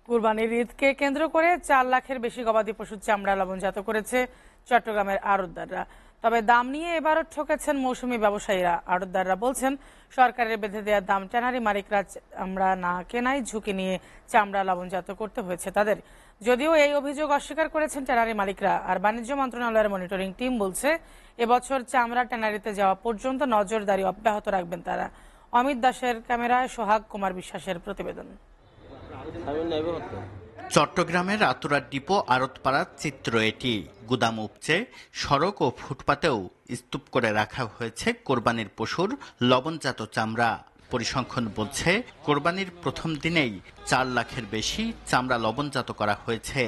কুরবানির ঈদকে কেন্দ্র করে 4 লাখের বেশি গবাদি পশুর চামড়া লবণজাত করেছে চট্টগ্রামের আড়তদাররা। তবে দাম নিয়ে এবারও ঠকেছেন মৌসুমী ব্যবসায়ীরা। আড়তদাররা বলছেন, সরকারের বেঁধে দেওয়া দাম ট্যানারি মালিকরা চামড়া না কেনায় ঝুঁকি নিয়ে চামড়া লবণজাত করতে হয়েছে তাদের। যদিও এই অভিযোগ অস্বীকার করেছেন ট্যানারি মালিকরা। আর বাণিজ্য মন্ত্রণালয়ের মনিটরিং টিম বলছে, এবছর চামড়া ট্যানারিতে যাওয়া পর্যন্ত নজরদারি অব্যাহত রাখবেন তারা। অমিত দাসের ক্যামেরায় সোহাগ কুমার বিশ্বাসের প্রতিবেদন। চট্টগ্রামের আতুরার ডিপো আড়তপাড়ার চিত্র এটি। গুদাম উপচে সড়ক ও ফুটপাতেও স্তূপ করে রাখা হয়েছে কোরবানির পশুর লবণজাত চামড়া। পরিসংখ্যান বলছে, কোরবানির প্রথম দিনেই 4 লাখের বেশি চামড়া লবণজাত করা হয়েছে।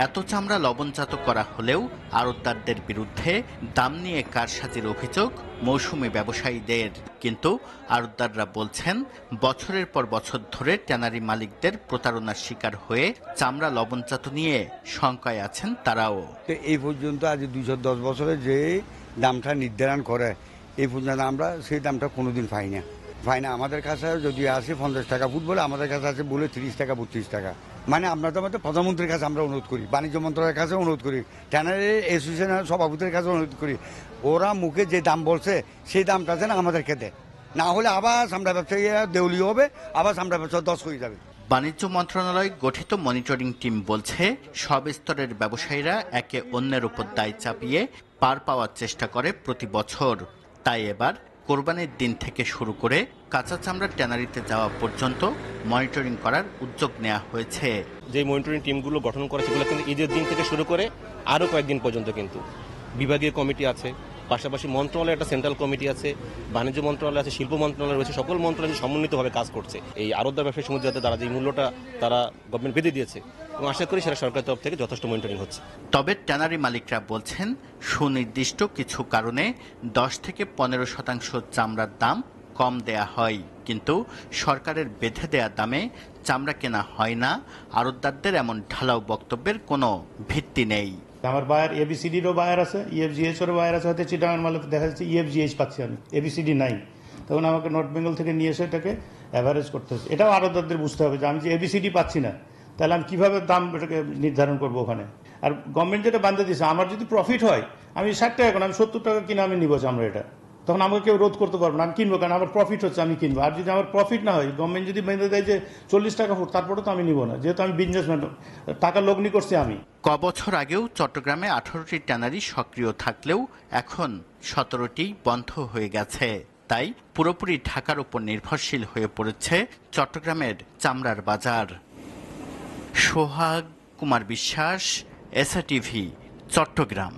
এত চামড়া লবণজাত করা হলেও আড়তদারদের বিরুদ্ধে দাম নিয়ে কারসাজির অভিযোগ মৌসুমী ব্যবসায়ীদের। কিন্তু আড়তদাররা বলছেন, বছরের পর বছর ধরে ট্যানারি মালিকদের প্রতারণার শিকার হয়ে চামড়া লবণজাত নিয়ে শঙ্কায় আছেন তারাও। এই পর্যন্ত আজ 210 বছরে যে দামটা নির্ধারণ করে, এই পর্যন্ত আমরা সেই দামটা কোনোদিন পাই না। আমাদের কাছে যদি আসে 50 টাকা ফুট বলে, আমাদের কাছে আছে বলে 30 টাকা 32 টাকা। মানে আমরা তো আমাদের প্রধানমন্ত্রীর কাছে আমরা অনুরোধ করি, বাণিজ্য মন্ত্রণালয়ের কাছে অনুরোধ করি, ট্যানারি অ্যাসোসিয়েশনের সভাপতির কাছে অনুরোধ করি, ওরা মুখে যে দাম বলছে সেই দামটা যেন আমাদেরকে দেয়। না হলে আবার আমরা ব্যবসায়ীরা দেউলিয়া হবে, আবার আমরা ব্যবসা 10 হয়ে যাবে। বাণিজ্য মন্ত্রণালয় গঠিত মনিটরিং টিম বলছে, সব স্তরের ব্যবসায়ীরা একে অন্যের উপর দায় চাপিয়ে পার পাওয়ার চেষ্টা করে প্রতি বছর। তাই এবার কোরবানির দিন থেকে শুরু করে কাঁচা চামড়ার ট্যানারিতে যাওয়া পর্যন্ত মনিটরিং করার উদ্যোগ নেওয়া হয়েছে। যে মনিটরিং টিমগুলো গঠন করা সেগুলো কিন্তু ঈদের দিন থেকে শুরু করে আরও কয়েকদিন পর্যন্ত কিন্তু বিভাগীয় কমিটি আছে, পাশাপাশি মন্ত্রণালয়ের একটা সেন্ট্রাল কমিটি আছে, বাণিজ্য মন্ত্রণালয় আছে, শিল্প মন্ত্রণালয় রয়েছে। সকল মন্ত্রণালয় সমন্বিতভাবে কাজ করছে এই আড়তদার ব্যবসায়ী সমিতি, যাতে তারা যে মূল্যটা তারা গভর্নমেন্ট বেঁধে দিয়েছে, এবং আশা করি সেটা সরকারের তরফ থেকে যথেষ্ট মনিটরিং হচ্ছে। তবে ট্যানারি মালিকরা বলছেন, সুনির্দিষ্ট কিছু কারণে 10 থেকে 15% চামড়ার দাম কম দেয়া হয়, কিন্তু সরকারের বেঁধে দেয়া দামে চামড়া কেনা হয় না। আড়তদারদের এমন ঢালাও বক্তব্যের কোনো ভিত্তি নেই। আমার বায়ার এবিসিডিরও বায়ার আছে, ইএফজিএইচ এরও বায়ার আছে, হয়তো চিটাগাং মালে দেখা যাচ্ছে ইএফজিএইচ পাচ্ছি আমি, এবিসিডি নাই। তখন আমাকে নর্থ বেঙ্গল থেকে নিয়ে এসে এটাকে অ্যাভারেজ করতে হচ্ছে। এটাও আড়তদারদের বুঝতে হবে যে আমি যে এবিসিডি পাচ্ছি না, তাহলে আমি কিভাবে দাম এটাকে নির্ধারণ করবো ওখানে। আর গভর্নমেন্ট যেটা বান্ধে দিচ্ছে, আমার যদি প্রফিট হয়, আমি 60 টাকা এখন আমি 70 টাকা কিনে আমি নিবো চামড়া, এটা তখন আমাকে কেউ রোধ করতে পারবো না, আমি কিনবো, কারণ আমার প্রফিট হচ্ছে, আমি কিনবো। আর যদি আমার প্রফিট না হয়, গভর্নমেন্ট যদি বেঁধে দেয় যে 40 টাকা ফুট, তারপরে তো আমি নিবো না, যেহেতু আমি বিজনেসম্যান, টাকা লগ্নি করছি আমি। বছর আগেও চট্টগ্রামে 18টি ট্যানারি সক্রিয় থাকলেও এখন 17টি বন্ধ হয়ে গেছে। তাই পুরোপুরি ঢাকার উপর নির্ভরশীল হয়ে পড়েছে চট্টগ্রামের চামড়ার বাজার। সোহাগ কুমার বিশ্বাস, এসআরটিভি, চট্টগ্রাম।